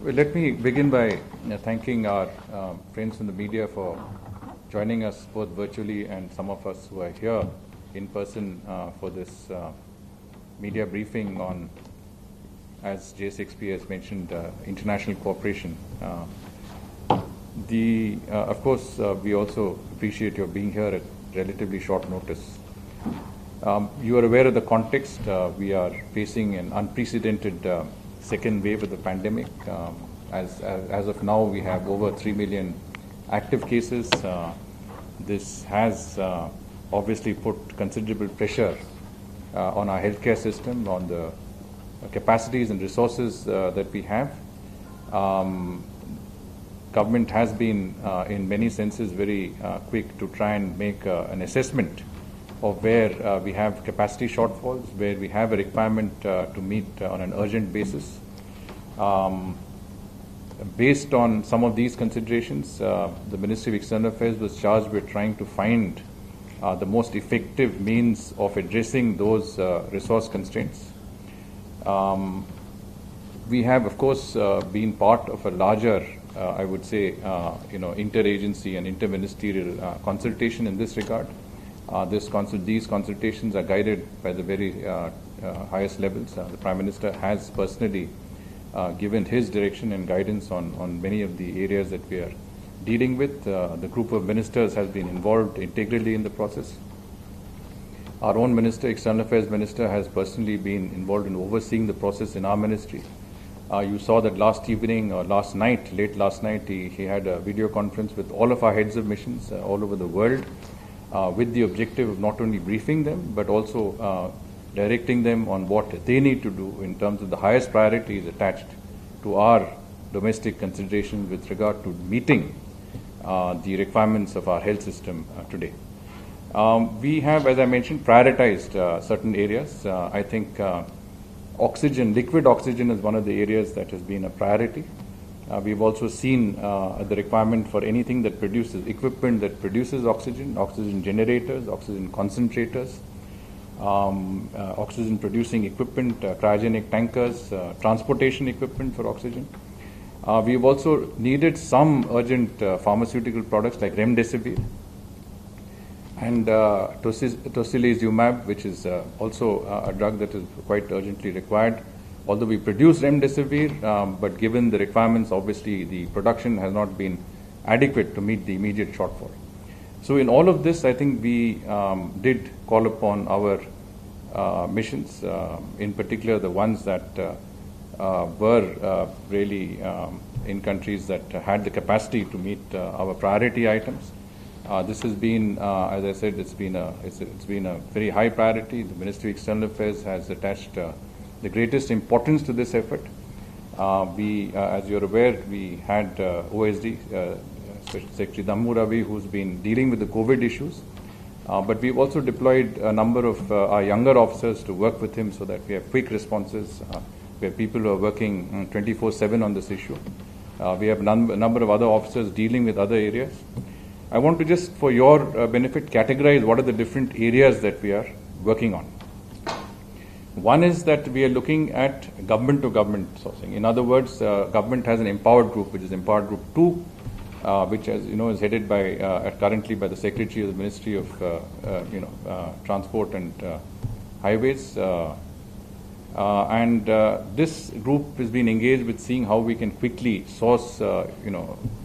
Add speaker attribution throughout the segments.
Speaker 1: Let me begin by thanking our friends in the media for joining us both virtually and some of us who are here in person for this media briefing on, as J6P has mentioned, international cooperation. Of course, we also appreciate your being here at relatively short notice. You are aware of the context. We are facing an unprecedented second wave of the pandemic. As of now, we have over 3 million active cases. This has obviously put considerable pressure on our healthcare system, on the capacities and resources that we have. Government has been, in many senses, very quick to try and make an assessment of where we have capacity shortfalls, where we have a requirement to meet on an urgent basis. Based on some of these considerations, the Ministry of External Affairs was charged with trying to find the most effective means of addressing those resource constraints. We have, of course, been part of a larger, I would say, interagency and interministerial consultation in this regard. These consultations are guided by the very highest levels. The Prime Minister has personally given his direction and guidance on many of the areas that we are dealing with. The group of ministers has been involved integrally in the process. Our own Minister, External Affairs Minister, has personally been involved in overseeing the process in our ministry. You saw that last evening or late last night, he had a video conference with all of our heads of missions all over the world, with the objective of not only briefing them, but also directing them on what they need to do in terms of the highest priorities attached to our domestic considerations with regard to meeting the requirements of our health system today. We have, as I mentioned, prioritized certain areas. I think oxygen, liquid oxygen, is one of the areas that has been a priority. We've also seen the requirement for anything that produces, equipment that produces oxygen, oxygen generators, oxygen concentrators, oxygen producing equipment, cryogenic tankers, transportation equipment for oxygen. We've also needed some urgent pharmaceutical products like remdesivir and tocilizumab, which is also a drug that is quite urgently required. Although we produce remdesivir, but given the requirements, obviously the production has not been adequate to meet the immediate shortfall. So in all of this, I think we did call upon our missions, in particular the ones that were really in countries that had the capacity to meet our priority items. This has been, as I said, it's been a very high priority. The Ministry of External Affairs has attached the greatest importance to this effort. As you're aware, we had OSD, Secretary Dammu Ravi, who's been dealing with the COVID issues. But we've also deployed a number of our younger officers to work with him so that we have quick responses. We have people who are working 24/7 on this issue. We have a number of other officers dealing with other areas. I want to just, for your benefit, categorize what are the different areas that we are working on. One is that we are looking at government-to-government sourcing. In other words, government has an empowered group, which is Empowered Group 2, which, as you know, is headed by currently by the Secretary of the Ministry of Transport and Highways. This group has been engaged with seeing how we can quickly source,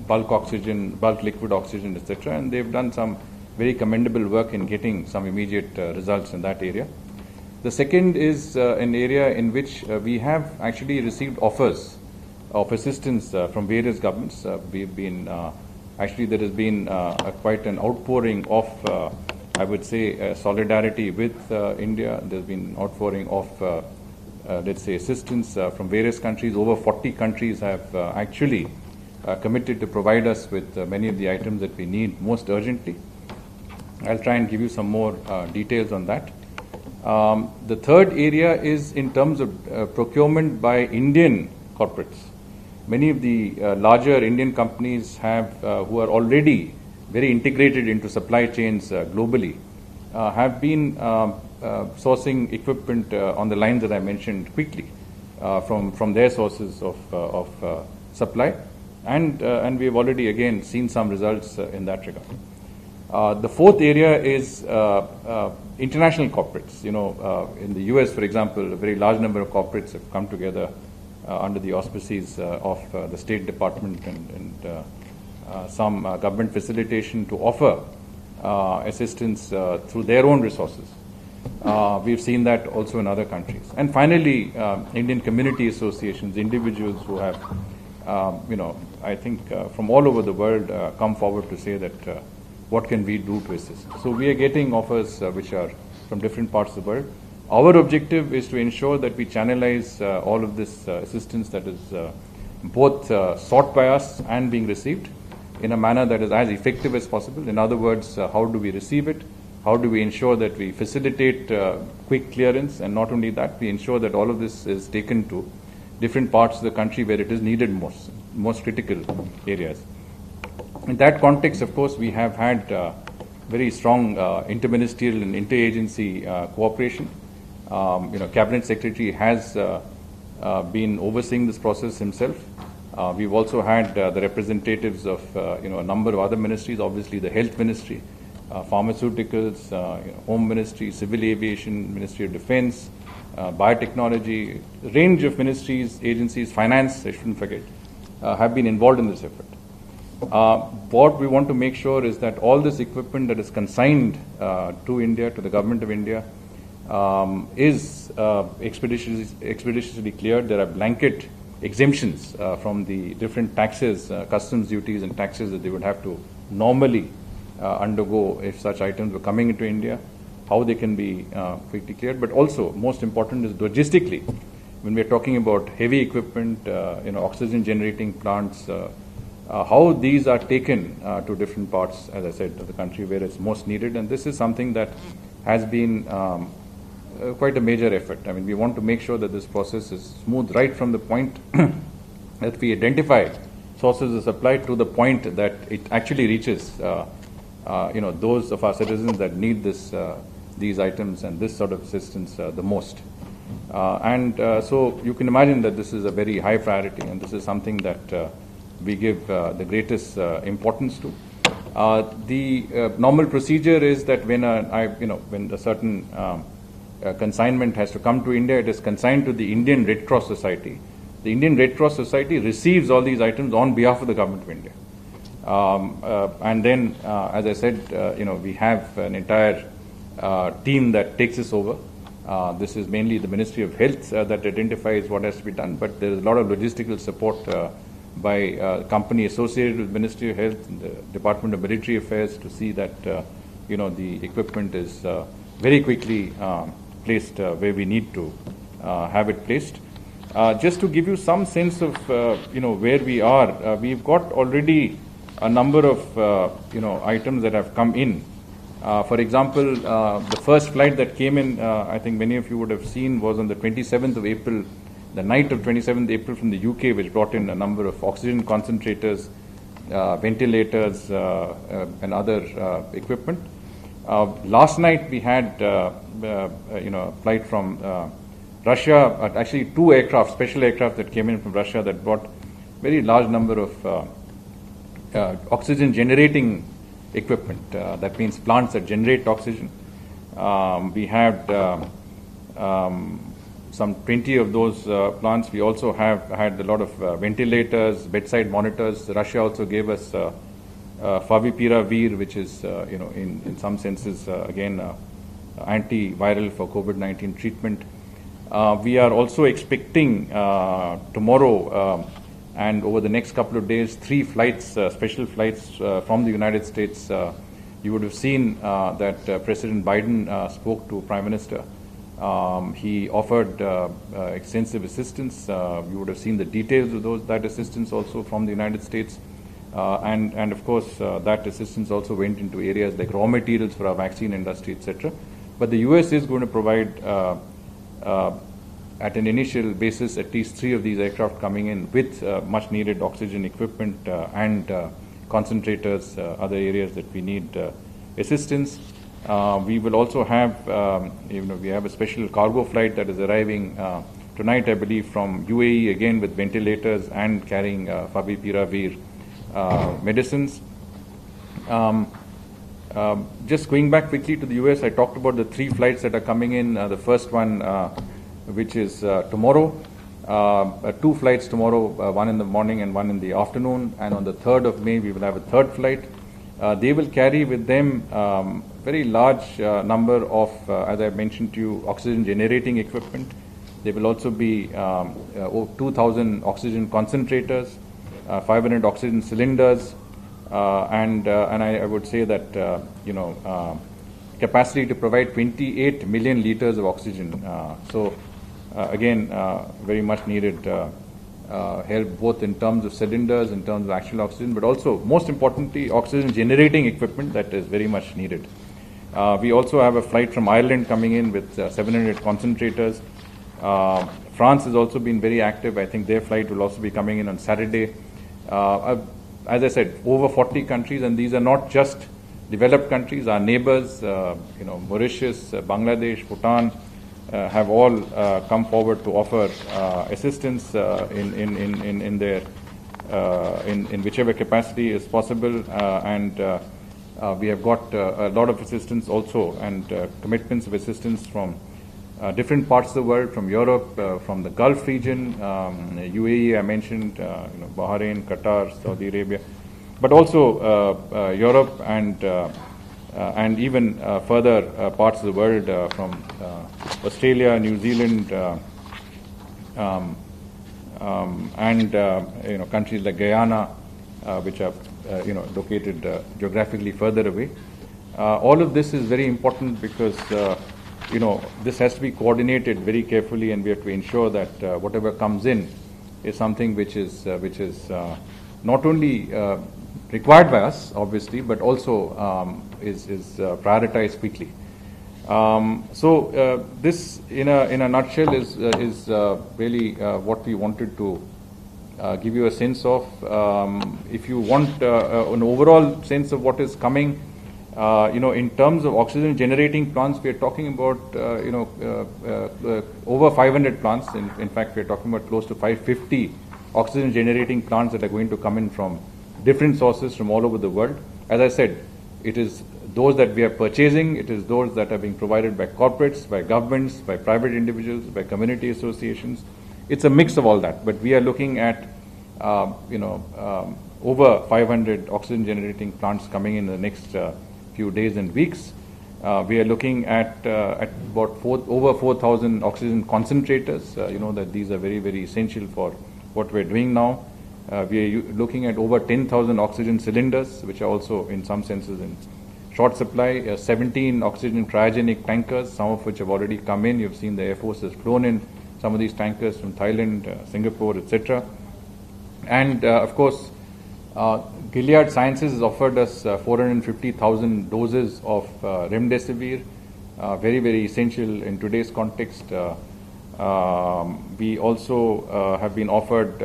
Speaker 1: bulk oxygen, bulk liquid oxygen, etc. And they've done some very commendable work in getting some immediate results in that area. The second is an area in which we have actually received offers of assistance from various governments. We've been, actually there has been quite an outpouring of, I would say, solidarity with India. There's been outpouring of, let's say, assistance from various countries. Over 40 countries have actually committed to provide us with many of the items that we need most urgently. I'll try and give you some more details on that. The third area is in terms of procurement by Indian corporates. Many of the larger Indian companies who are already very integrated into supply chains globally, have been sourcing equipment on the lines that I mentioned quickly from their sources of supply, and we have already again seen some results in that regard. The fourth area is international corporates. In the US, for example, a very large number of corporates have come together under the auspices of the State Department and some government facilitation to offer assistance through their own resources. We've seen that also in other countries. And finally, Indian community associations, individuals who have, I think from all over the world come forward to say that what can we do to assist. So we are getting offers which are from different parts of the world. Our objective is to ensure that we channelize all of this assistance that is both sought by us and being received in a manner that is as effective as possible. In other words, how do we receive it? How do we ensure that we facilitate quick clearance? And not only that, we ensure that all of this is taken to different parts of the country where it is needed most critical areas. In that context, of course, we have had very strong interministerial and interagency cooperation. Cabinet Secretary has been overseeing this process himself. We've also had the representatives of a number of other ministries, obviously the Health Ministry, Pharmaceuticals, Home Ministry, Civil Aviation, Ministry of Defense, Biotechnology, a range of ministries, agencies, finance, I shouldn't forget, have been involved in this effort. What we want to make sure is that all this equipment that is consigned to India, to the government of India, is expeditiously cleared. There are blanket exemptions from the different taxes, customs duties and taxes that they would have to normally undergo if such items were coming into India, how they can be quickly cleared. But also, most important is logistically, when we are talking about heavy equipment, oxygen generating plants, how these are taken to different parts, as I said, of the country where it's most needed. And this is something that has been quite a major effort. I mean, we want to make sure that this process is smooth right from the point that we identify sources of supply to the point that it actually reaches those of our citizens that need these items and this sort of assistance the most. So you can imagine that this is a very high priority, and this is something that we give the greatest importance to. The normal procedure is that when a certain consignment has to come to India, it is consigned to the Indian Red Cross Society. The Indian Red Cross Society receives all these items on behalf of the government of India. And then, as I said, we have an entire team that takes this over. This is mainly the Ministry of Health that identifies what has to be done, but there is a lot of logistical support by a company associated with Ministry of Health and the Department of Military Affairs to see that the equipment is very quickly placed where we need to have it placed. Just to give you some sense of where we are, we've got already a number of items that have come in. For example, the first flight that came in, I think many of you would have seen, was on the 27th of April, the night of 27th April from the UK, which brought in a number of oxygen concentrators, ventilators, and other equipment. Last night we had a flight from Russia, actually two aircraft, special aircraft that came in from Russia that brought very large number of oxygen generating equipment. That means plants that generate oxygen. We had some 20 of those plants. We also have had a lot of ventilators, bedside monitors. Russia also gave us Favipiravir, which is, in some senses, again, antiviral for COVID-19 treatment. We are also expecting tomorrow and over the next couple of days, 3 flights, special flights from the United States. You would have seen that President Biden spoke to Prime Minister. He offered extensive assistance. You would have seen the details of that assistance also from the United States. And of course, that assistance also went into areas like raw materials for our vaccine industry, etc. But the US is going to provide, at an initial basis, at least 3 of these aircraft coming in with much needed oxygen equipment and concentrators, other areas that we need assistance. We will also have, we have a special cargo flight that is arriving tonight, I believe, from UAE, again with ventilators and carrying Favipiravir medicines. Just going back quickly to the US, I talked about the 3 flights that are coming in. The first one, which is tomorrow, 2 flights tomorrow, one in the morning and one in the afternoon. And on the 3rd of May, we will have a 3rd flight. They will carry with them very large number of, as I mentioned to you, oxygen generating equipment. There will also be 2,000 oxygen concentrators, 500 oxygen cylinders, and I would say that capacity to provide 28 million liters of oxygen. Again, very much needed help both in terms of cylinders, in terms of actual oxygen, but also most importantly oxygen generating equipment that is very much needed. We also have a flight from Ireland coming in with 700 concentrators. France has also been very active. I think their flight will also be coming in on Saturday. As I said, over 40 countries, and these are not just developed countries. Our neighbors, Mauritius, Bangladesh, Bhutan, have all come forward to offer assistance in whichever capacity is possible, and we have got a lot of assistance also and commitments of assistance from different parts of the world, from Europe, from the Gulf region, UAE, I mentioned, Bahrain, Qatar, Saudi Arabia, but also Europe and even further parts of the world from Australia, New Zealand, and countries like Guyana, which are located geographically further away. All of this is very important because this has to be coordinated very carefully, and we have to ensure that whatever comes in is something which is not only required by us, obviously, but also is prioritized quickly. This, in a nutshell, is really what we wanted to give you a sense of. If you want an overall sense of what is coming, in terms of oxygen generating plants, we are talking about over 500 plants. In fact, we are talking about close to 550 oxygen generating plants that are going to come in from different sources from all over the world. As I said, it is those that we are purchasing, it is those that are being provided by corporates, by governments, by private individuals, by community associations. It's a mix of all that, but we are looking at over 500 oxygen generating plants coming in the next few days and weeks. We are looking at about over 4,000 oxygen concentrators. That these are very, very essential for what we're doing now. We are looking at over 10,000 oxygen cylinders, which are also in some senses in short supply. 17 oxygen cryogenic tankers, some of which have already come in. You've seen the Air Force has flown in some of these tankers from Thailand, Singapore, etc. And of course, Gilead Sciences has offered us 450,000 doses of remdesivir, very, very essential in today's context. We also have been offered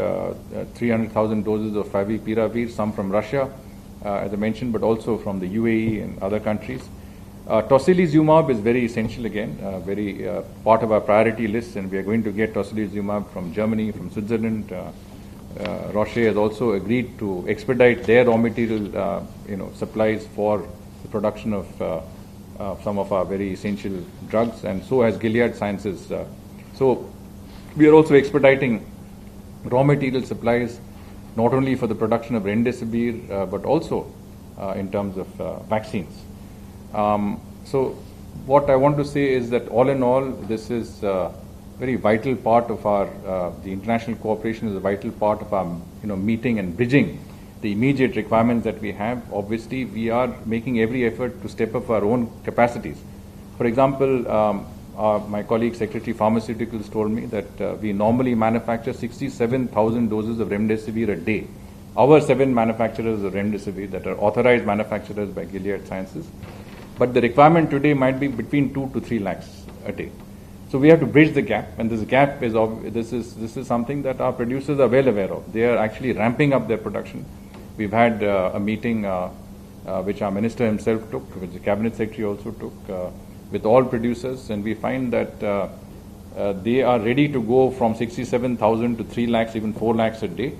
Speaker 1: 300,000 doses of Favipiravir, some from Russia, as I mentioned, but also from the UAE and other countries. Tocilizumab is very essential again, very part of our priority list, and we are going to get tocilizumab from Germany, from Switzerland. Roche has also agreed to expedite their raw material, supplies for the production of some of our very essential drugs, and so has Gilead Sciences. So we are also expediting raw material supplies, not only for the production of remdesivir, but also in terms of vaccines. So what I want to say is that all in all, this is very vital part of our, the international cooperation is a vital part of our, meeting and bridging the immediate requirements that we have. Obviously, we are making every effort to step up our own capacities. For example, my colleague, Secretary Pharmaceuticals, told me that we normally manufacture 67,000 doses of remdesivir a day. Our 7 manufacturers of remdesivir that are authorized manufacturers by Gilead Sciences. But the requirement today might be between 2 to 3 lakhs a day. So we have to bridge the gap, and this gap is this is something that our producers are well aware of. They are actually ramping up their production. We've had a meeting which our minister himself took, which the cabinet secretary also took, with all producers, and we find that they are ready to go from 67,000 to 3 lakhs, even 4 lakhs a day.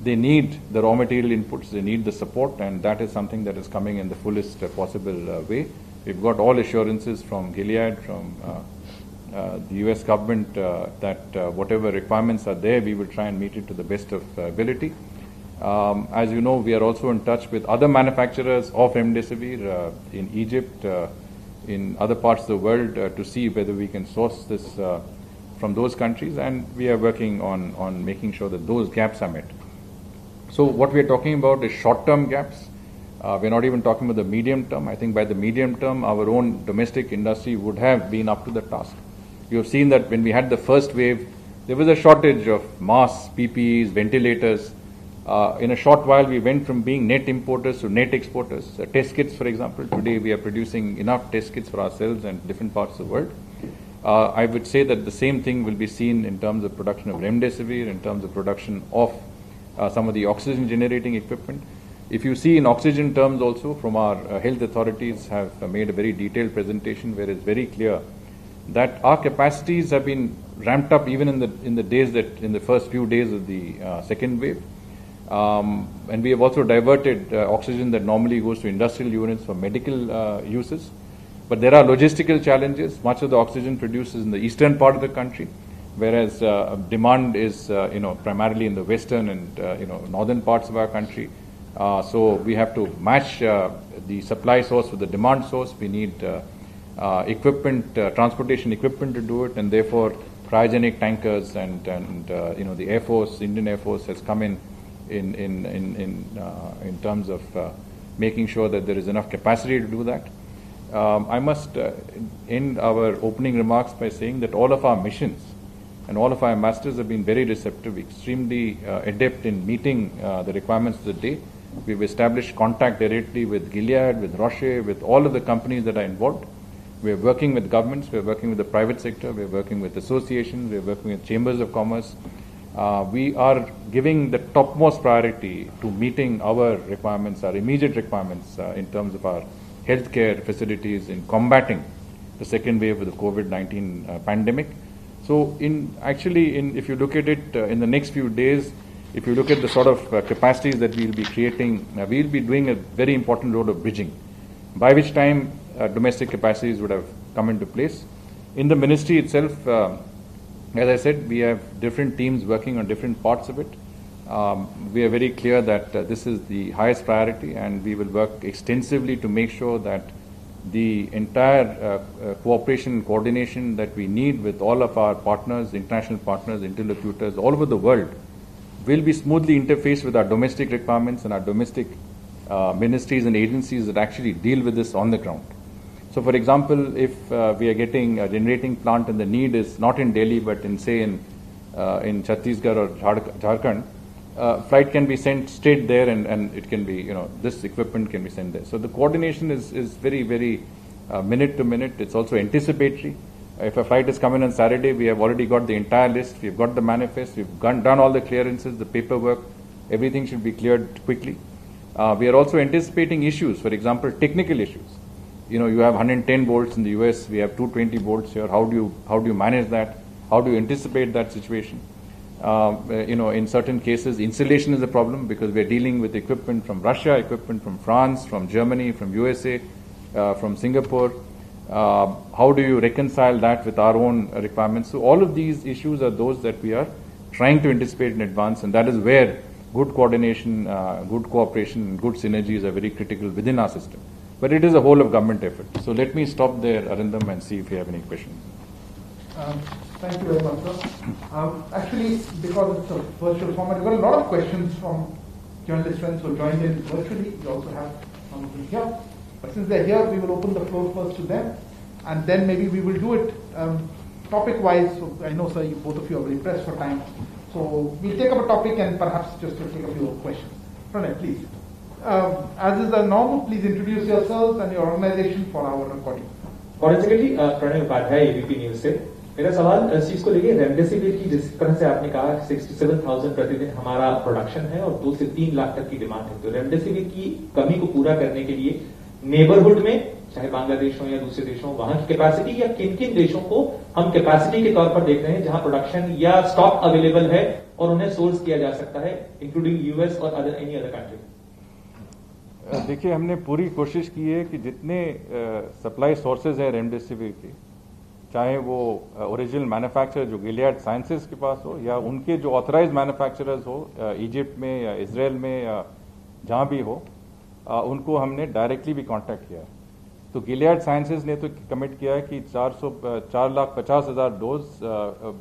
Speaker 1: They need the raw material inputs, they need the support, and that is something that is coming in the fullest possible way. We've got all assurances from Gilead, from the US government that whatever requirements are there, we will try and meet it to the best of ability. As you know, we are also in touch with other manufacturers of remdesivir in Egypt, in other parts of the world to see whether we can source this from those countries, and we are working on making sure that those gaps are met. So what we are talking about is short-term gaps. We're not even talking about the medium term. I think by the medium term, our own domestic industry would have been up to the task. You have seen that when we had the first wave, there was a shortage of masks, PPEs, ventilators. In a short while, we went from being net importers to net exporters. Test kits, for example, today we are producing enough test kits for ourselves and different parts of the world. I would say that the same thing will be seen in terms of production of remdesivir, in terms of production of some of the oxygen generating equipment. If you see in oxygen terms also, from our health authorities have made a very detailed presentation where it's very clear that our capacities have been ramped up even in the first few days of the second wave. And we have also diverted oxygen that normally goes to industrial units for medical uses. But there are logistical challenges. Much of the oxygen produced is in the eastern part of the country, whereas demand is primarily in the western and northern parts of our country. So we have to match the supply source with the demand source. We need equipment, transportation equipment to do it, and therefore cryogenic tankers and the Air Force, Indian Air Force has come in terms of making sure that there is enough capacity to do that. I must end our opening remarks by saying that all of our missions and all of our ambassadors have been very receptive, extremely adept in meeting the requirements of the day. We've established contact directly with Gilead, with Roche, with all of the companies that are involved. We're working with governments, we're working with the private sector, we're working with associations, we're working with chambers of commerce. We are giving the topmost priority to meeting our requirements, our immediate requirements in terms of our healthcare facilities in combating the second wave of the COVID-19 pandemic. So if you look at it in the next few days, if you look at the sort of capacities that we'll be creating, we'll be doing a very important role of bridging, by which time domestic capacities would have come into place. In the ministry itself, as I said, we have different teams working on different parts of it. We are very clear that this is the highest priority, and we will work extensively to make sure that the entire cooperation and coordination that we need with all of our partners, international partners, interlocutors all over the world will be smoothly interfaced with our domestic requirements and our domestic ministries and agencies that actually deal with this on the ground. So, for example, if we are getting a generating plant and the need is not in Delhi but in Chhattisgarh or Jharkhand, flight can be sent straight there, and it can be, this equipment can be sent there. So the coordination is very, very minute to minute. It's also anticipatory. If a flight is coming on Saturday, we have already got the entire list. We've got the manifest. We've done all the clearances, the paperwork. Everything should be cleared quickly. We are also anticipating issues. For example, technical issues. You have 110 volts in the US. We have 220 volts here. How do you manage that? How do you anticipate that situation? In certain cases, insulation is a problem because we're dealing with equipment from Russia, equipment from France, from Germany, from USA, from Singapore. How do you reconcile that with our own requirements? So all of these issues are those that we are trying to anticipate in advance, and that is where good coordination, good cooperation, and good synergies are very critical within our system. But it is a whole of government effort. So let me stop there, Arindam, and see if you have any questions.
Speaker 2: Thank you very much, sir. Actually, because it's a virtual format, we've got a lot of questions from journalist friends who joined in virtually. We also have some of them here. But since they're here, we will open the floor first to them. And then maybe we will do it topic-wise. So I know, sir, both of you are very pressed for time. So we'll take up a topic and perhaps just to take a few questions. Pranay, please. As is the norm, please introduce yourselves and your organization for our recording.
Speaker 3: Forensically, Pranay Upadhyay, ABP News से मेरा सवाल इस चीज को लेके remdesivir की जिस तरह से आपने कहा 67,000 प्रतिदिन हमारा प्रोडक्शन है और 2 से 3 लाख तक की डिमांड है, तो रेमडेसिविर की कमी को पूरा करने के लिए नेबरहुड में चाहे बांग्लादेश हो या दूसरे देश हो, वहां की कैपेसिटी या किन किन देशों को हम कैपेसिटी के तौर पर देख रहे हैं जहां प्रोडक्शन या स्टॉक अवेलेबल है और उन्हें सोर्स किया जा सकता है, इंक्लूडिंग यूएस और अदर एनी अदर कंट्री?
Speaker 1: देखिए, हमने पूरी कोशिश की है कि जितने सप्लाई सोर्सेज हैं रेमडेसिविर की, चाहे वो ओरिजिनल मैन्युफैक्चरर जो गिलियड साइंसेज के पास हो या उनके जो ऑथराइज्ड मैन्युफैक्चरर्स हो इजिप्ट में या इसराइल में या जहां भी हो, उनको हमने डायरेक्टली भी कांटेक्ट किया है। तो गिलियड साइंसेज ने तो कमिट किया है कि 4,50,000 डोज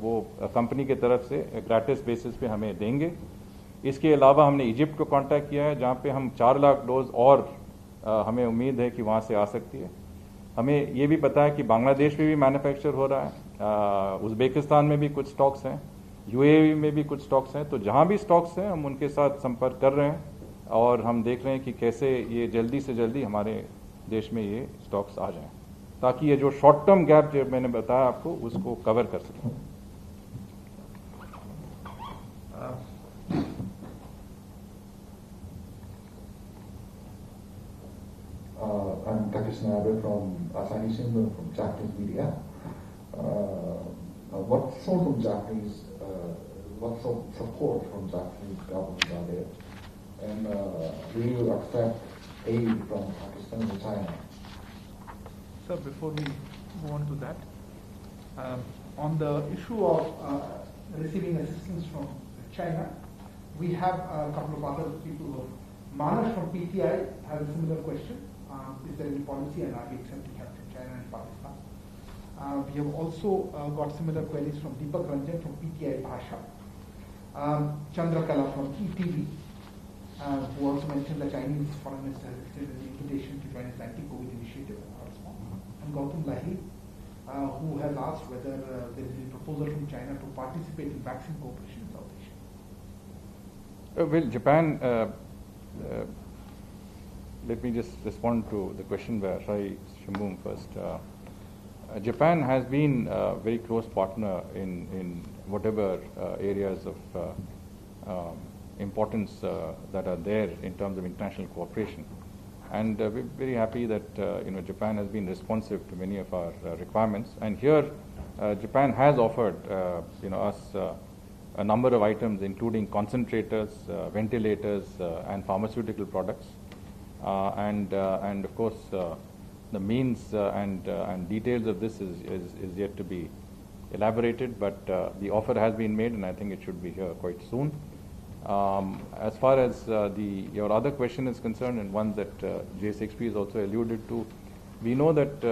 Speaker 1: वो कंपनी की तरफ से ग्रेटिस बेसिस पे हमें देंगे। इसके अलावा हमने इजिप्ट को कांटेक्ट किया है, जहां पे हम 4 लाख डोज और हमें उम्मीद है कि वहां से आ सकती है। हमें ये भी पता है कि बांग्लादेश में भी मैन्युफैक्चर हो रहा है, उज्बेकिस्तान में भी कुछ स्टॉक्स हैं, यूएई में भी कुछ स्टॉक्स हैं। तो जहां भी स्टॉक्स हैं हम उनके साथ संपर्क कर रहे हैं और हम देख रहे हैं कि कैसे ये जल्दी से जल्दी हमारे देश में ये स्टॉक्स आ जाएं, ताकि ये जो शॉर्ट टर्म गैप जो मैंने बताया आपको उसको कवर कर सकें।
Speaker 4: I'm Takesh Nabe from Asahi Shimbun from Japanese media. What sort of support from Japanese government are there? And will you accept aid from Pakistan and China?
Speaker 2: Sir, before we move on to that, on the issue of receiving assistance from China, we have a couple of other people. Manas from PTI has a similar question. Is there any policy and are we accepting help from China and Pakistan? We have also got similar queries from Deepak Ranjan from PTI Bhasha. Chandrakala from ETV, who also mentioned the Chinese foreign minister has extended an invitation to join his anti-COVID initiative. And Gautam Lahi, who has asked whether there is a proposal from China to participate in vaccine cooperation in South Asia.
Speaker 1: Well, Japan, let me just respond to the question by Rai Shimbun first. Japan has been a very close partner in whatever areas of importance that are there in terms of international cooperation. And we're very happy that Japan has been responsive to many of our requirements. And here, Japan has offered us a number of items, including concentrators, ventilators, and pharmaceutical products. And of course, the means and details of this is yet to be elaborated, but the offer has been made, and I think it should be here quite soon. As far as your other question is concerned, and one that J6P has also alluded to, we know that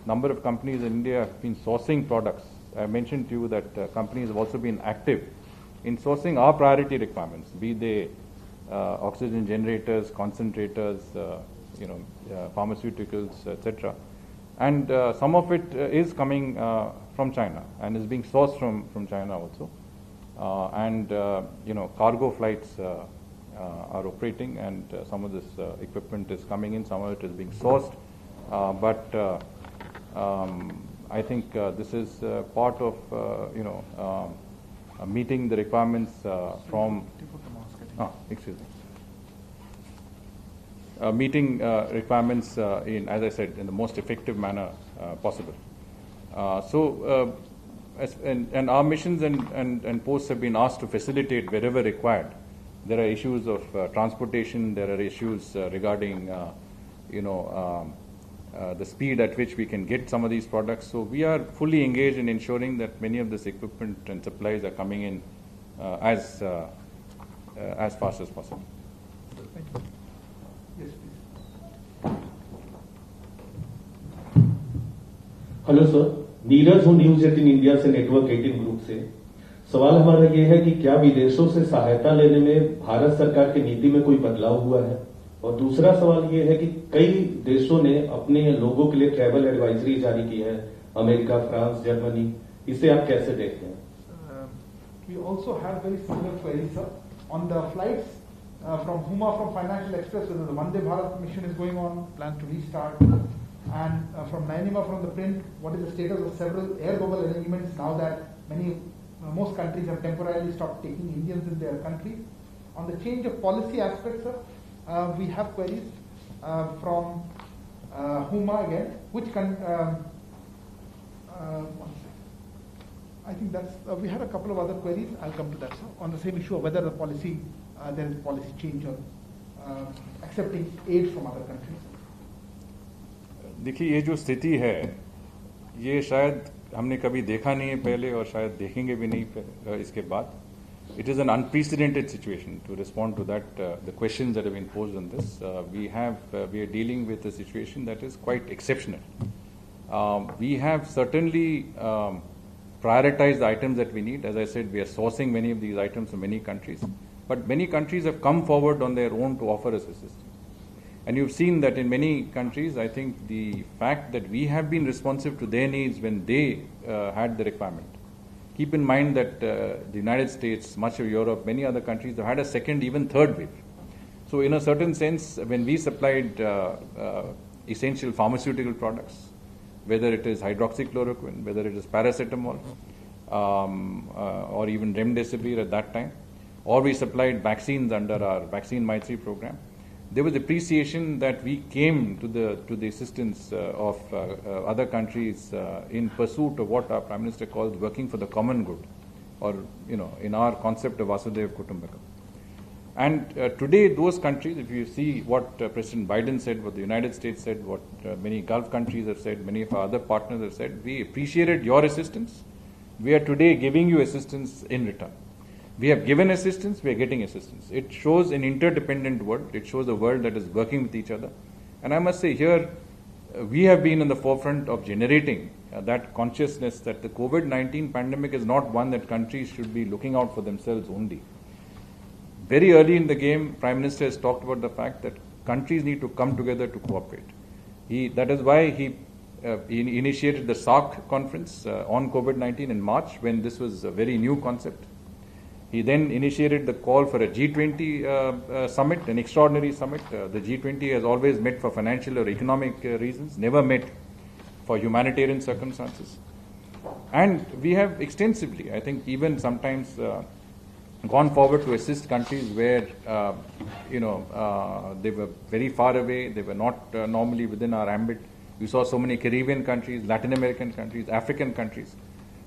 Speaker 1: number of companies in India have been sourcing products. I mentioned to you that companies have also been active in sourcing our priority requirements, be they oxygen generators, concentrators, pharmaceuticals, etc. And some of it is coming from China and is being sourced from China also. Cargo flights are operating, and some of this equipment is coming in, some of it is being sourced. But I think this is part of meeting the requirements from. Meeting requirements in, as I said, in the most effective manner possible. And our missions and posts have been asked to facilitate wherever required. There are issues of transportation. There are issues regarding, the speed at which we can get some of these products. So we are fully engaged in ensuring that many of this equipment and supplies are coming in as fast as possible.
Speaker 2: Thank you. Yes, please.
Speaker 5: Hello sir, Neeraj हूँ news 18 India से, network 18 group से। सवाल हमारा ये है कि क्या विदेशों से सहायता लेने में भारत सरकार की नीति में कोई बदलाव हुआ है? और दूसरा सवाल ये है कि कई देशों ने अपने लोगों के लिए ट्रैवल एडवाइजरी जारी की है, अमेरिका, फ्रांस, जर्मनी, इसे आप कैसे देखते हैं?
Speaker 2: We also have very similar queries, sir. On the flights from Huma from Financial Express, whether the Vande Bharat mission is going on, plans to restart, and from Nainima from the print, what is the status of several air bubble arrangements now that most countries have temporarily stopped taking Indians in their countries. On the change of policy aspects, sir, we have queries from Huma again, I think that's, we had a couple of other queries, I'll come to that, sir, on the same issue of whether the policy, there is policy change on accepting aid from other countries.
Speaker 1: देखिए, ये जो स्थिति है, ये शायद हमने कभी देखा नहीं है पहले और शायद देखेंगे भी नहीं इसके बाद. It is an unprecedented situation. To respond to that, the questions that have been posed on this, we are dealing with a situation that is quite exceptional. We have certainly prioritized the items that we need. As I said, we are sourcing many of these items from many countries, but many countries have come forward on their own to offer us assistance. And you've seen that in many countries, I think the fact that we have been responsive to their needs when they had the requirement. Keep in mind that the United States, much of Europe, many other countries have had a second, even third wave. So in a certain sense, when we supplied essential pharmaceutical products, whether it is hydroxychloroquine, whether it is paracetamol, or even remdesivir at that time, or we supplied vaccines under our Vaccine Maitri program, there was appreciation that we came to the assistance of other countries in pursuit of what our Prime Minister calls working for the common good, or in our concept of Vasudhaiva Kutumbakam. And today, those countries, if you see what President Biden said, what the United States said, what many Gulf countries have said, many of our other partners have said, we appreciated your assistance. We are today giving you assistance in return. We have given assistance, we are getting assistance. It shows an interdependent world. It shows a world that is working with each other. And I must say here, we have been in the forefront of generating that consciousness that the COVID-19 pandemic is not one that countries should be looking out for themselves only. Very early in the game, Prime Minister has talked about the fact that countries need to come together to cooperate. That is why he initiated the SAARC conference on COVID-19 in March, when this was a very new concept. He then initiated the call for a G20 summit, an extraordinary summit. The G20 has always met for financial or economic reasons, never met for humanitarian circumstances. And we have extensively, I think, even sometimes gone forward to assist countries where, they were very far away, they were not normally within our ambit. We saw so many Caribbean countries, Latin American countries, African countries.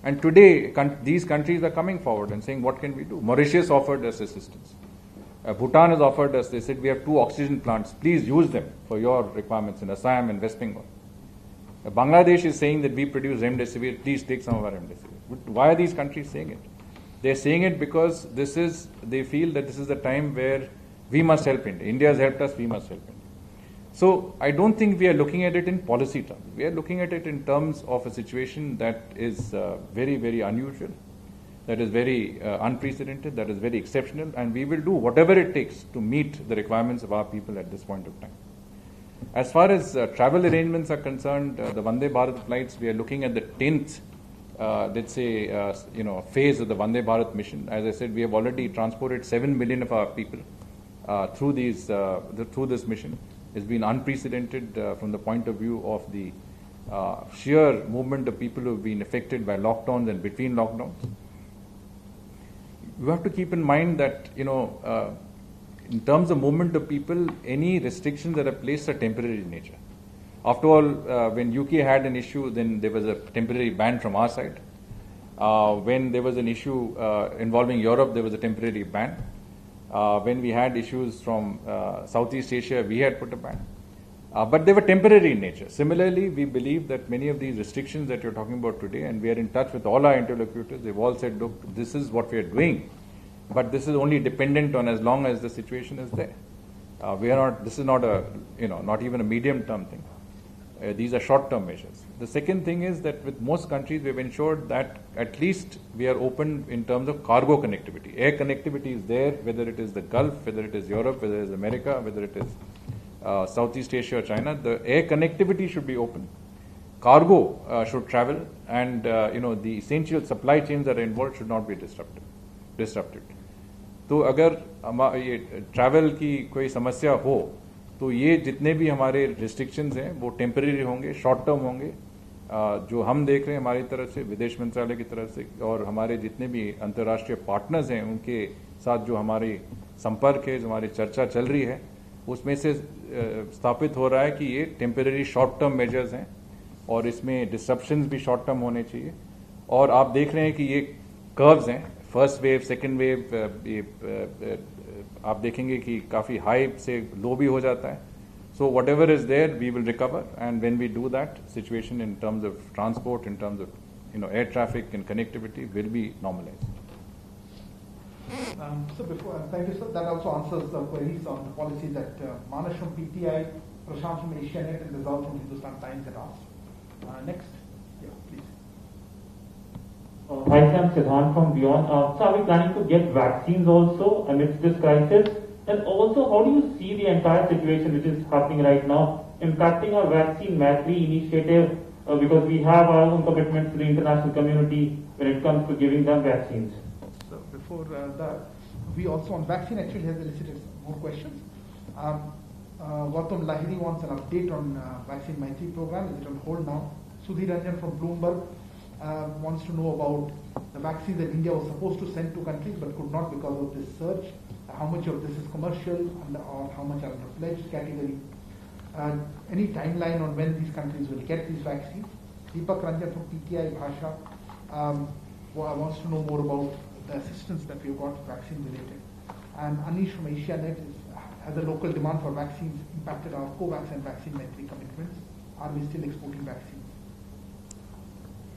Speaker 1: And today, these countries are coming forward and saying, what can we do? Mauritius offered us assistance. Bhutan has offered us, they said, we have 2 oxygen plants, please use them for your requirements in Assam and West Bengal. Bangladesh is saying that we produce remdesivir, please take some of our remdesivir. Why are these countries saying it? They're saying it because they feel that this is the time where we must help India. India has helped us, we must help India. So I don't think we are looking at it in policy terms. We are looking at it in terms of a situation that is very, very unusual, that is very unprecedented, that is very exceptional, and we will do whatever it takes to meet the requirements of our people at this point of time. As far as travel arrangements are concerned, the Vande Bharat flights, we are looking at the 10th, phase of the Vande Bharat mission. As I said, we have already transported 7 million of our people through this mission. It's been unprecedented from the point of view of the sheer movement of people who have been affected by lockdowns and between lockdowns. You have to keep in mind that, in terms of movement of people, any restrictions that are placed are temporary in nature. After all, when UK had an issue, then there was a temporary ban from our side. When there was an issue involving Europe, there was a temporary ban. When we had issues from Southeast Asia, we had put a ban. But they were temporary in nature. Similarly, we believe that many of these restrictions that you're talking about today, and we are in touch with all our interlocutors, they've all said, look, this is what we are doing, but this is only dependent on as long as the situation is there. This is not a, not even a medium-term thing. These are short-term measures. The second thing is that with most countries, we've ensured that at least we are open in terms of cargo connectivity. Air connectivity is there, whether it is the Gulf, whether it is Europe, whether it is America, whether it is Southeast Asia or China. The air connectivity should be open. Cargo should travel, and the essential supply chains that are involved should not be disrupted. तो अगर ये travel की कोई समस्या हो, तो ये जितने भी हमारे रिस्ट्रिक्शंस हैं वो टेम्परेरी होंगे, शॉर्ट टर्म होंगे, जो हम देख रहे हैं हमारी तरफ से, विदेश मंत्रालय की तरफ से, और हमारे जितने भी अंतर्राष्ट्रीय पार्टनर्स हैं उनके साथ जो हमारी संपर्क है, जो हमारी चर्चा चल रही है, उसमें से स्थापित हो रहा है कि ये टेम्पररी शॉर्ट टर्म मेजर्स हैं और इसमें डिस्ट्रप्शंस भी शॉर्ट टर्म होने चाहिए। और आप देख रहे हैं कि ये कर्व्स हैं, फर्स्ट वेव, सेकेंड वेव, ये आप देखेंगे कि काफ़ी हाई से लो भी हो जाता है। So whatever is there, we will recover, and when we do that, situation in terms of transport, in terms of air traffic and connectivity will be normalized.
Speaker 2: So before, thank you, sir. That also answers the queries on the policy that Manas from PTI, Prashant from Asianet, and Rizal from Hindustan Times had asked. Next, yeah, please.
Speaker 6: Hi, I'm Siddhant from Beyond. So are we planning to get vaccines also amidst this crisis? And also, how do you see the entire situation which is happening right now impacting our vaccine Maitri initiative? Because we have our own commitments to the international community when it comes to giving them vaccines.
Speaker 2: So before that, we also on vaccine actually has elicited more questions. Gautam Lahiri wants an update on vaccine Maitri program. Is it on hold now? Sudhir Ranjan from Bloomberg wants to know about the vaccines that India was supposed to send to countries but could not because of this surge. How much of this is commercial or how much are under pledged category? Any timeline on when these countries will get these vaccines? Deepak Ranjan from PTI Bhasha wants to know more about the assistance that we've got vaccine related. And Anish from Asianet has a local demand for vaccines impacted our COVAX and vaccine Maitri commitments. Are we still exporting vaccines?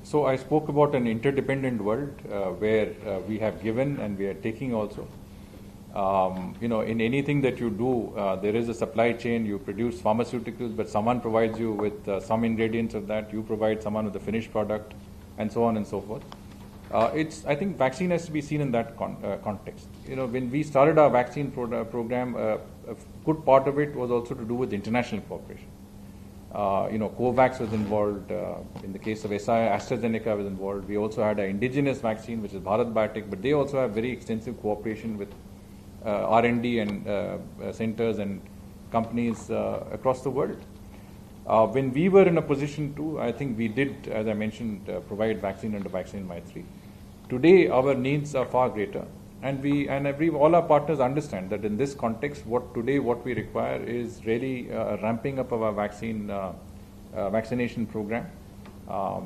Speaker 1: So I spoke about an interdependent world where we have given and we are taking also. In anything that you do, there is a supply chain. You produce pharmaceuticals, but someone provides you with some ingredients of that. You provide someone with a finished product, and so on and so forth. I think vaccine has to be seen in that context. When we started our vaccine program, a good part of it was also to do with international cooperation. COVAX was involved. In the case of SI, AstraZeneca was involved. We also had an indigenous vaccine, which is Bharat Biotech, but they also have very extensive cooperation with R&D and centers and companies across the world. When we were in a position to, I think we did, as I mentioned, provide vaccine under Vaccine Maitri. Today, our needs are far greater, and all our partners understand that in this context, what we require is really ramping up of our vaccination program.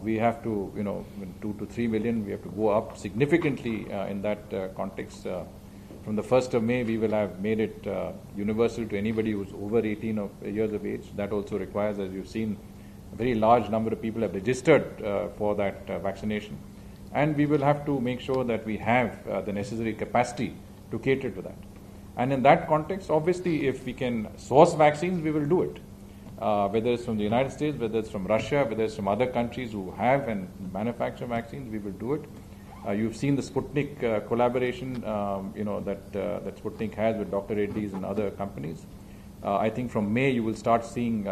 Speaker 1: We have to, 2 to 3 million, we have to go up significantly in that context. From the 1st of May, we will have made it universal to anybody who's over 18 years of age. That also requires, as you've seen, a very large number of people have registered for that vaccination. And we will have to make sure that we have the necessary capacity to cater to that. And in that context, obviously, if we can source vaccines, we will do it. Whether it's from the United States, whether it's from Russia, whether it's from other countries who have and manufacture vaccines, we will do it. You've seen the Sputnik collaboration, that Sputnik has with Dr. Reddy's and other companies. I think from May you will start seeing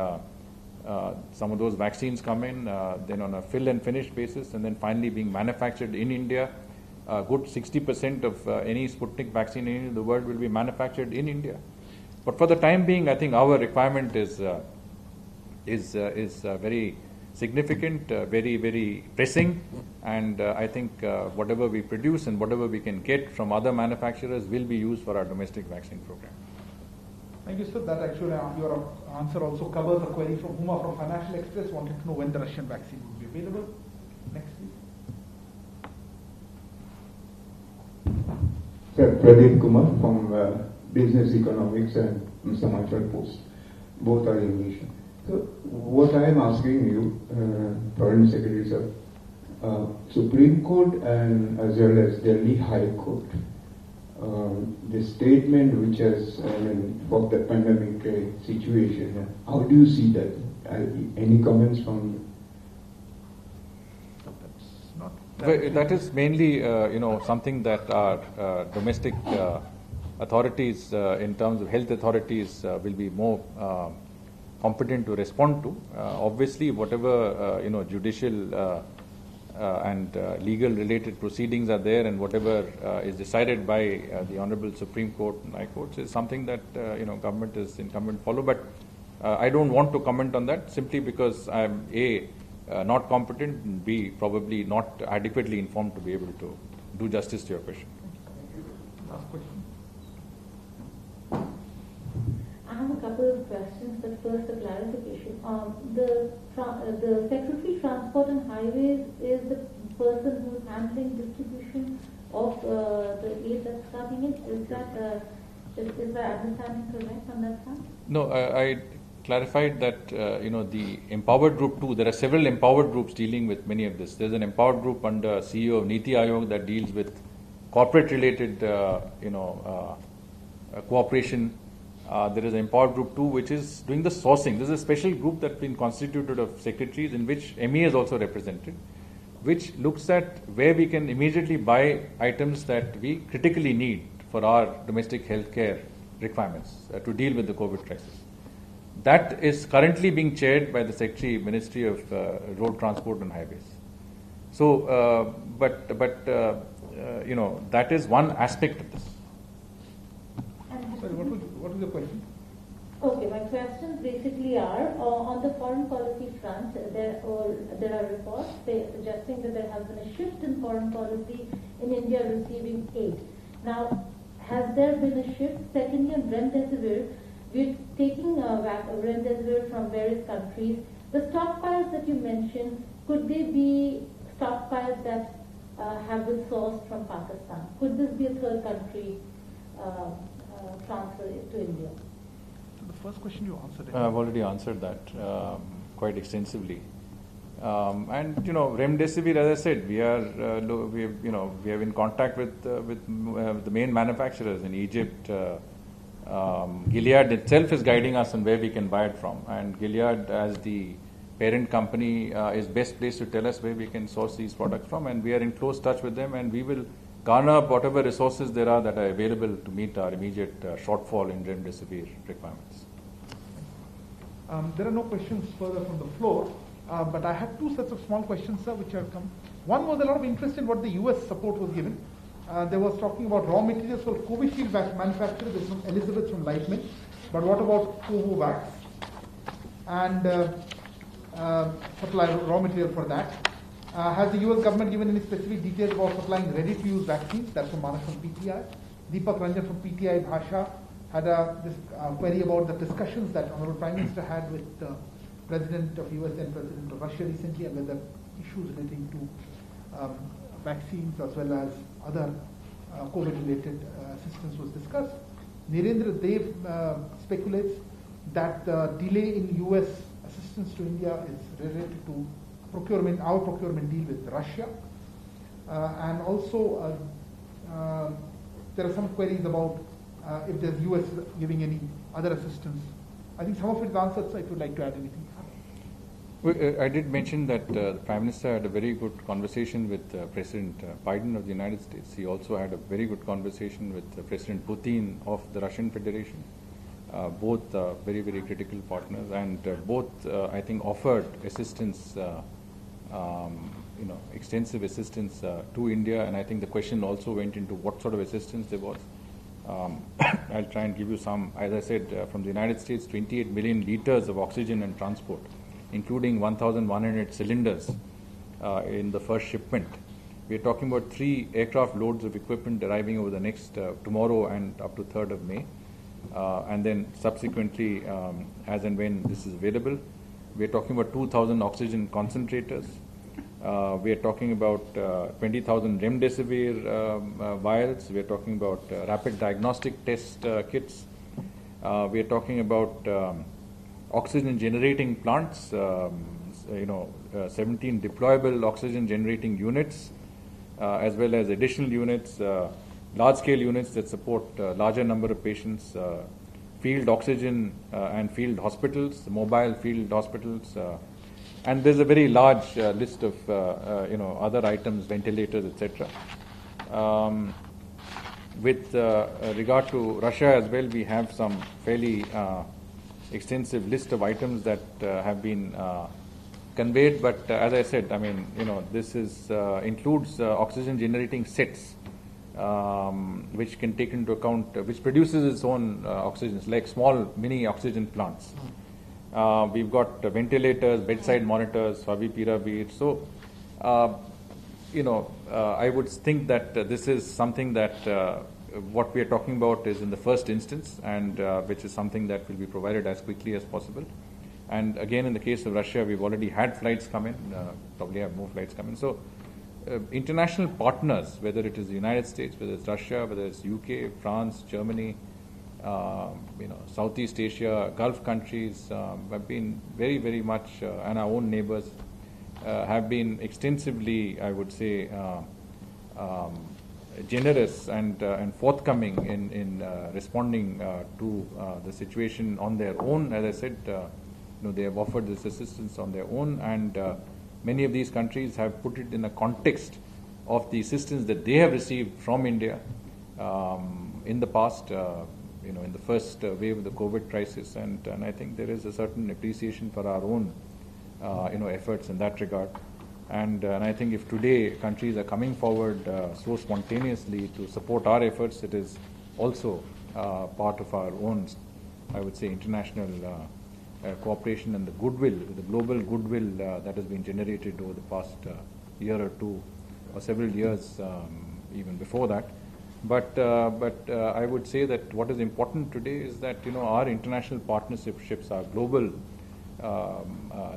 Speaker 1: some of those vaccines come in, then on a fill and finish basis, and then finally being manufactured in India. A good 60% of any Sputnik vaccine in the world will be manufactured in India. But for the time being, I think our requirement is very significant, very, very pressing, and I think whatever we produce and whatever we can get from other manufacturers will be used for our domestic vaccine program.
Speaker 2: Thank you, sir. That actually your answer also covers a query from Huma from Financial Express, wanted to know when the Russian vaccine will be available. Next, please.
Speaker 7: Sir, Pradeep Kumar from Business Economics and Samachar Post. Both are English. So what I am asking you, Foreign Secretary sir, Supreme Court and as well as Delhi High Court, the statement which has for the pandemic situation, how do you see that? Any comments from?
Speaker 1: That is mainly, something that our domestic authorities, in terms of health authorities, will be more competent to respond to. Obviously, whatever judicial and legal related proceedings are there, and whatever is decided by the Honorable Supreme Court and High Courts is something that government is incumbent follow. But I don't want to comment on that simply because I am not competent, and B, probably not adequately informed to be able to do justice to your question.
Speaker 2: Last question.
Speaker 8: I have a of questions, but first a clarification. The Secretary Transport and Highways is the person who is handling distribution of the aid that's coming in. Is my understanding correct on that front?
Speaker 1: No, I clarified that the Empowered Group 2, there are several empowered groups dealing with many of this. There's an empowered group under CEO of Niti Aayog that deals with corporate related cooperation. There is an empowered group 2 which is doing the sourcing. This is a special group that's been constituted of secretaries in which ME is also represented, which looks at where we can immediately buy items that we critically need for our domestic healthcare requirements to deal with the COVID crisis. That is currently being chaired by the Secretary Ministry of Road Transport and Highways. So, that is one aspect of this.
Speaker 2: Sorry, what was the question?
Speaker 8: Okay, my questions basically are on the foreign policy front. There are reports suggesting that there has been a shift in foreign policy in India receiving aid. Now, has there been a shift? Secondly, on remdesivir, we're taking remdesivir from various countries. The stockpiles that you mentioned, could they be stockpiles that have been sourced from Pakistan? Could this be a third country transfer to India?
Speaker 2: So the first question you answered.
Speaker 1: I've already answered that quite extensively. And remdesivir, as I said, we have in contact with the main manufacturers in Egypt. Gilead itself is guiding us on where we can buy it from, and Gilead, as the parent company, is best placed to tell us where we can source these products from, and we are in close touch with them, and we will garner up whatever resources there are that are available to meet our immediate shortfall in remdesivir requirements.
Speaker 2: There are no questions further from the floor, but I have two sets of small questions, sir, which have come. One was a lot of interest in what the US support was given. There was talking about raw materials for Covishield manufacturer. This is from Elizabeth from Lightman. But what about Covovax? And supply raw material for that. Has the US government given any specific details about supplying ready-to-use vaccines? That's from Manas from PTI. Deepak Ranjan from PTI Bhasha had a query about the discussions that Honorable Prime Minister had with the President of US and President of Russia recently, and whether issues relating to vaccines as well as other COVID-related assistance was discussed. Nirendra Dev speculates that the delay in US assistance to India is related to our procurement deal with Russia. And also there are some queries about if there's US giving any other assistance. I think some of it is answered, so if you'd like to add anything.
Speaker 1: I did mention that the Prime Minister had a very good conversation with President Biden of the United States. He also had a very good conversation with President Putin of the Russian Federation. Both very, very critical partners, and both, I think, offered assistance, extensive assistance to India. And I think the question also went into what sort of assistance there was. I'll try and give you some. As I said, from the United States, 28 million liters of oxygen and transport, including 1,100 cylinders in the first shipment. We are talking about 3 aircraft loads of equipment arriving over the next tomorrow and up to 3rd of May. And then subsequently, as and when this is available, we are talking about 2,000 oxygen concentrators. We are talking about 20,000 remdesivir vials. We are talking about rapid diagnostic test kits. We are talking about oxygen generating plants, 17 deployable oxygen generating units, as well as additional units, large scale units that support larger number of patients, field oxygen and field hospitals, mobile field hospitals, and there's a very large list of other items, ventilators, etc. With regard to Russia as well, we have some fairly extensive list of items that have been conveyed, but as I said, I mean, this is includes oxygen generating sets, which can take into account, which produces its own oxygens, like small mini oxygen plants. We've got ventilators, bedside monitors, favipiravir. So, I would think that this is something that what we are talking about is in the first instance, and which is something that will be provided as quickly as possible. And again, in the case of Russia, we've already had flights come in, probably have more flights come in. So international partners, whether it is the United States, whether it's Russia, whether it's UK, France, Germany, Southeast Asia, Gulf countries, have been very, very much, and our own neighbors have been extensively, I would say, generous and forthcoming in responding to the situation on their own. As I said, they have offered this assistance on their own, and many of these countries have put it in a context of the assistance that they have received from India in the past, in the first wave of the COVID crisis, and I think there is a certain appreciation for our own, efforts in that regard. And I think if today countries are coming forward so spontaneously to support our efforts, it is also part of our own, I would say, international cooperation and the goodwill, the global goodwill that has been generated over the past year or two, or several years even before that. But I would say that what is important today is that our international partnerships, our global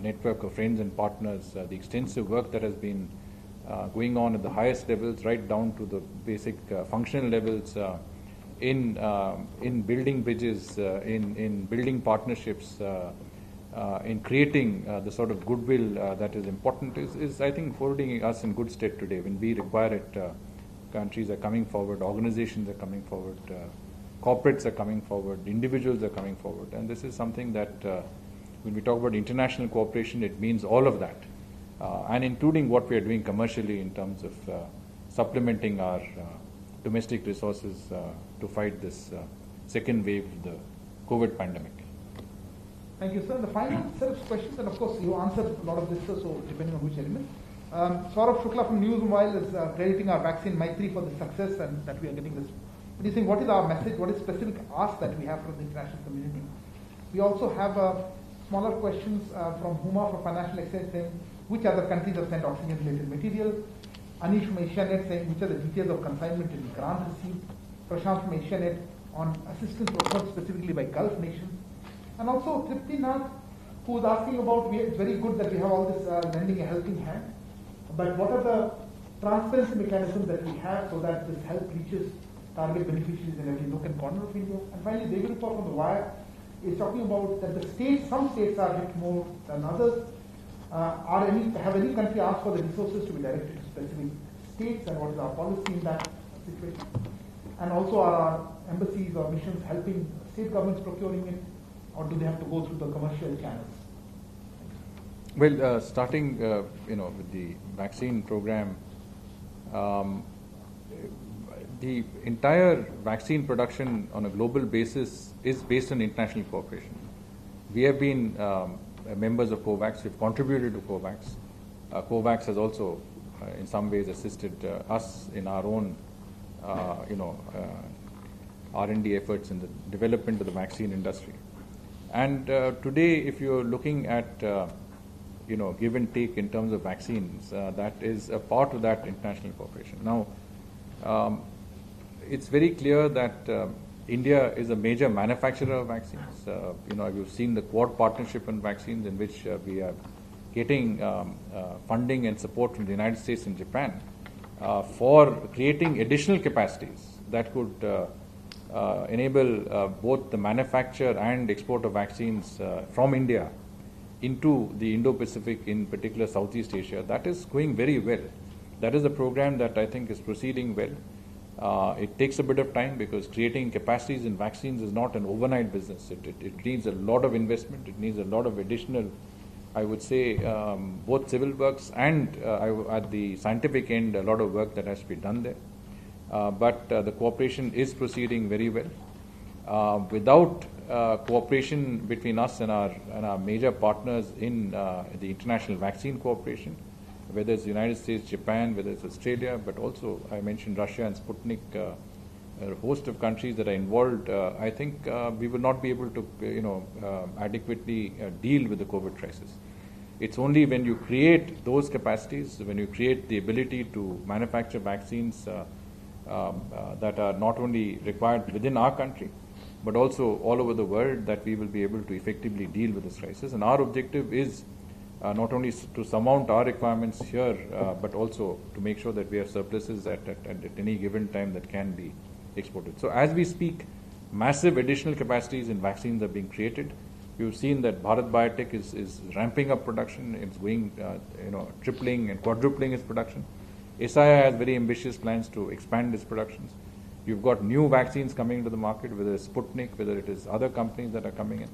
Speaker 1: network of friends and partners, the extensive work that has been going on at the highest levels, right down to the basic functional levels, in building bridges, in building partnerships, in creating the sort of goodwill that is important, is I think holding us in good stead today. When we require it, countries are coming forward, organizations are coming forward, corporates are coming forward, individuals are coming forward, and this is something that when we talk about international cooperation, it means all of that, and including what we are doing commercially in terms of supplementing our domestic resources to fight this second wave of the COVID pandemic.
Speaker 2: Thank you, sir. The final set of questions, and of course you answered a lot of this, sir, so depending on which element. Saurabh Shukla from News Mobile is crediting our vaccine Maitri for the success and that we are getting this. But he's saying, what is our message? What is specific ask that we have from the international community? We also have smaller questions from Huma from Financial Exchange saying, which other countries have sent oxygen-related material? Anish from Asianet saying, which are the details of consignment and grant received? Prashant from Asianet on assistance offered specifically by Gulf nations. And also Tripti Nath, who is asking about, it's very good that we have all this lending a helping hand, but what are the transparency mechanisms that we have so that this help reaches target beneficiaries in every nook and corner of India? And finally, David Report from The Wire is talking about that some states are hit more than others. Have any country asked for the resources to be directed to specific states, and what is our policy in that situation? And also, are our embassies or missions helping state governments procuring it, or do they have to go through the commercial channels?
Speaker 1: Well, starting with the vaccine program, the entire vaccine production on a global basis is based on international cooperation. We have been members of COVAX. We've contributed to COVAX. COVAX has also, in some ways, assisted us in our own, R&D efforts in the development of the vaccine industry. And today, if you're looking at, give and take in terms of vaccines, that is a part of that international cooperation. Now, it's very clear that India is a major manufacturer of vaccines. You've seen the Quad partnership on vaccines, in which we are getting funding and support from the United States and Japan for creating additional capacities that could enable both the manufacture and export of vaccines from India into the Indo-Pacific, in particular Southeast Asia. That is going very well. That is a program that I think is proceeding well. It takes a bit of time because creating capacities in vaccines is not an overnight business. It needs a lot of investment. It needs a lot of additional, I would say, both civil works and at the scientific end, a lot of work that has to be done there. But the cooperation is proceeding very well. Without cooperation between us and our major partners in the international vaccine cooperation, whether it's the United States, Japan, whether it's Australia, but also I mentioned Russia and Sputnik, a host of countries that are involved, I think we will not be able to, adequately deal with the COVID crisis. It's only when you create those capacities, when you create the ability to manufacture vaccines that are not only required within our country, but also all over the world, that we will be able to effectively deal with this crisis. And our objective is not only to surmount our requirements here, but also to make sure that we have surpluses at any given time that can be exported. So as we speak, massive additional capacities in vaccines are being created. We've seen that Bharat Biotech is ramping up production. It's going, tripling and quadrupling its production. SIA has very ambitious plans to expand its productions. You've got new vaccines coming into the market, whether it's Sputnik, whether it is other companies that are coming in.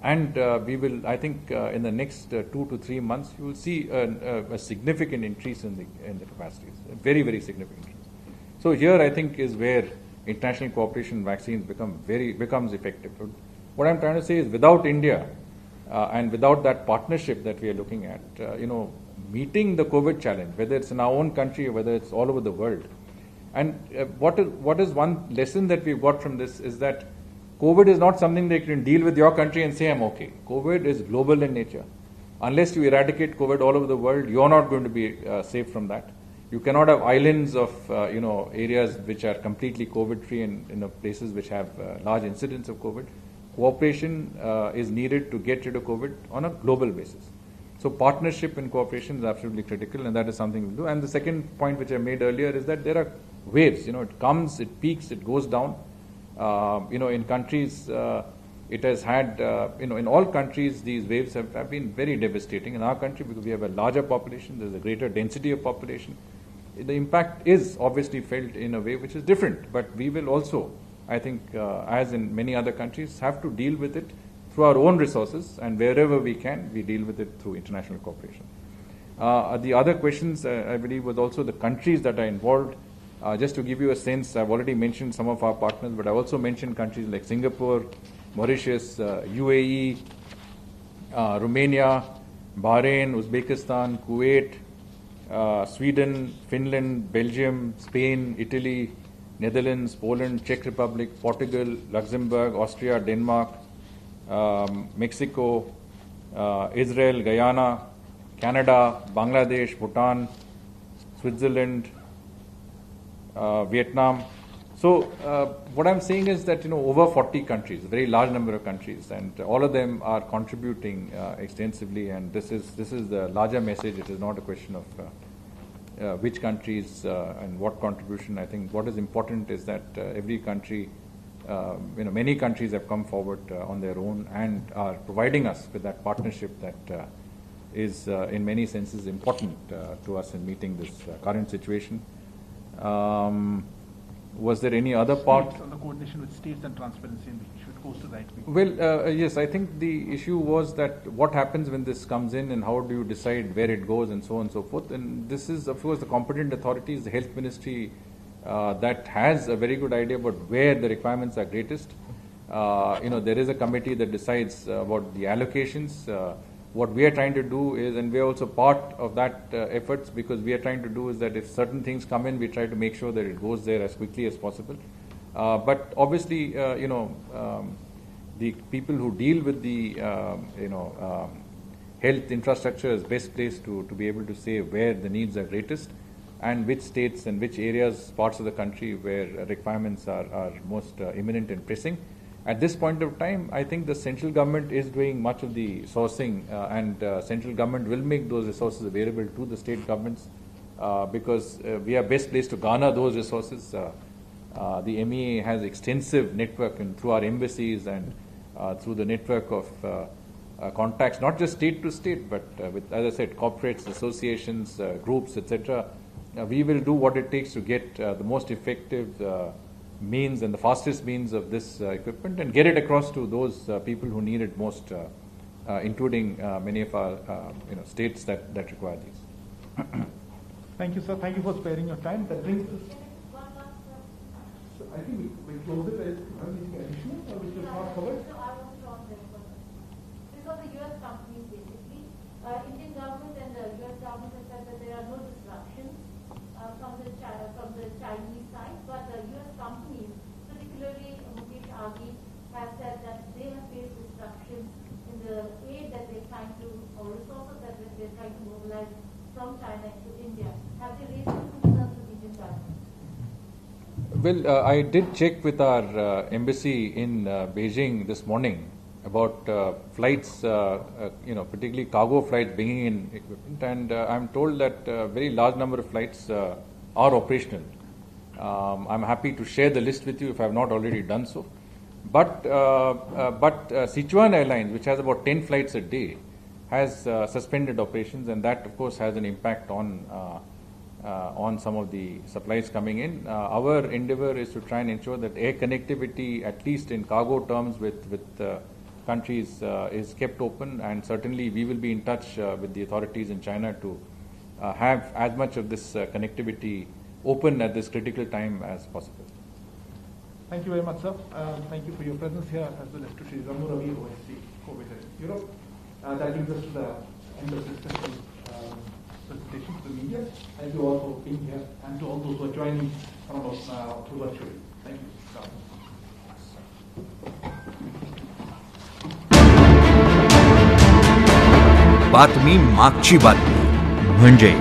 Speaker 1: And we will, I think, in the next 2 to 3 months, you will see a significant increase in the capacities, a very, very significant increase. So here, I think, is where international cooperation vaccines becomes effective. What I'm trying to say is, without India and without that partnership that we are looking at, meeting the COVID challenge, whether it's in our own country or whether it's all over the world. And what is one lesson that we've got from this is that COVID is not something that you can deal with your country and say, I'm okay. COVID is global in nature. Unless you eradicate COVID all over the world, you're not going to be safe from that. You cannot have islands of, areas which are completely COVID-free and, places which have large incidence of COVID. Cooperation is needed to get rid of COVID on a global basis. So partnership and cooperation is absolutely critical, and that is something we'll do. And the second point which I made earlier is that there are waves. It comes, it peaks, it goes down. In countries, it has had, in all countries, these waves have been very devastating. In our country, because we have a larger population, there's a greater density of population. The impact is obviously felt in a way which is different. But we will also, I think, as in many other countries, have to deal with it through our own resources, and wherever we can, we deal with it through international cooperation. The other questions, I believe, was also the countries that are involved. Just to give you a sense, I've already mentioned some of our partners, but I also mentioned countries like Singapore, Mauritius, UAE, Romania, Bahrain, Uzbekistan, Kuwait, Sweden, Finland, Belgium, Spain, Italy, Netherlands, Poland, Czech Republic, Portugal, Luxembourg, Austria, Denmark, Mexico, Israel, Guyana, Canada, Bangladesh, Bhutan, Switzerland, Vietnam. So what I'm saying is that over 40 countries, a very large number of countries, and all of them are contributing extensively. And this is the larger message. It is not a question of which countries and what contribution. I think what is important is that every country, many countries have come forward on their own and are providing us with that partnership that is in many senses important to us in meeting this current situation. Was there any other part?
Speaker 2: On the coordination with states and transparency in the issue, it goes to the right people.
Speaker 1: Well, yes, I think the issue was that what happens when this comes in and how do you decide where it goes and so on and so forth. And this is, of course, the competent authorities, the health ministry, that has a very good idea about where the requirements are greatest. There is a committee that decides about the allocations. What we are trying to do is, and we are also part of that efforts, because we are trying to do is that if certain things come in, we try to make sure that it goes there as quickly as possible. But obviously, the people who deal with the, health infrastructure is best placed to be able to say where the needs are greatest and which states and which areas, parts of the country where requirements are most imminent and pressing. At this point of time, I think the central government is doing much of the sourcing, and central government will make those resources available to the state governments because we are best placed to garner those resources. The MEA has extensive network and through our embassies and through the network of contacts, not just state to state, but with, as I said, corporates, associations, groups, etc. We will do what it takes to get the most effective means and the fastest means of this equipment and get it across to those people who need it most, including many of our states that require these.
Speaker 2: Thank you, sir. Thank you for sparing your time. That brings us. So I think we close it. Anything additional or which is not covered?
Speaker 8: No, I want to talk this one. These are the US companies basically. Indian government and the US government have said that there are no disruptions from the Chinese side, but the US companies, particularly Mukesh Aghi, have said that they have faced disruptions in the aid that they're trying to, or resources that they're trying to mobilize from China into India. Have they raised concerns with Indian government?
Speaker 1: Well, I did check with our embassy in Beijing this morning about flights, particularly cargo flights bringing in equipment, and I'm told that a very large number of flights are operational. I'm happy to share the list with you if I have not already done so. But Sichuan Airlines, which has about 10 flights a day, has suspended operations, and that, of course, has an impact on some of the supplies coming in. Our endeavor is to try and ensure that air connectivity, at least in cargo terms, with countries is kept open, and certainly we will be in touch with the authorities in China to have as much of this connectivity open at this critical time as possible.
Speaker 2: Thank you very much, sir. Thank you for your presence here, as well as to Shri Ramu Ravi, OSC, COVID in Europe. That brings us to the end of this presentation to the media. Thank you all for being here, and to all those who are joining some of us through virtually. Thank you.
Speaker 9: बातमी मागची बातमी म्हणजे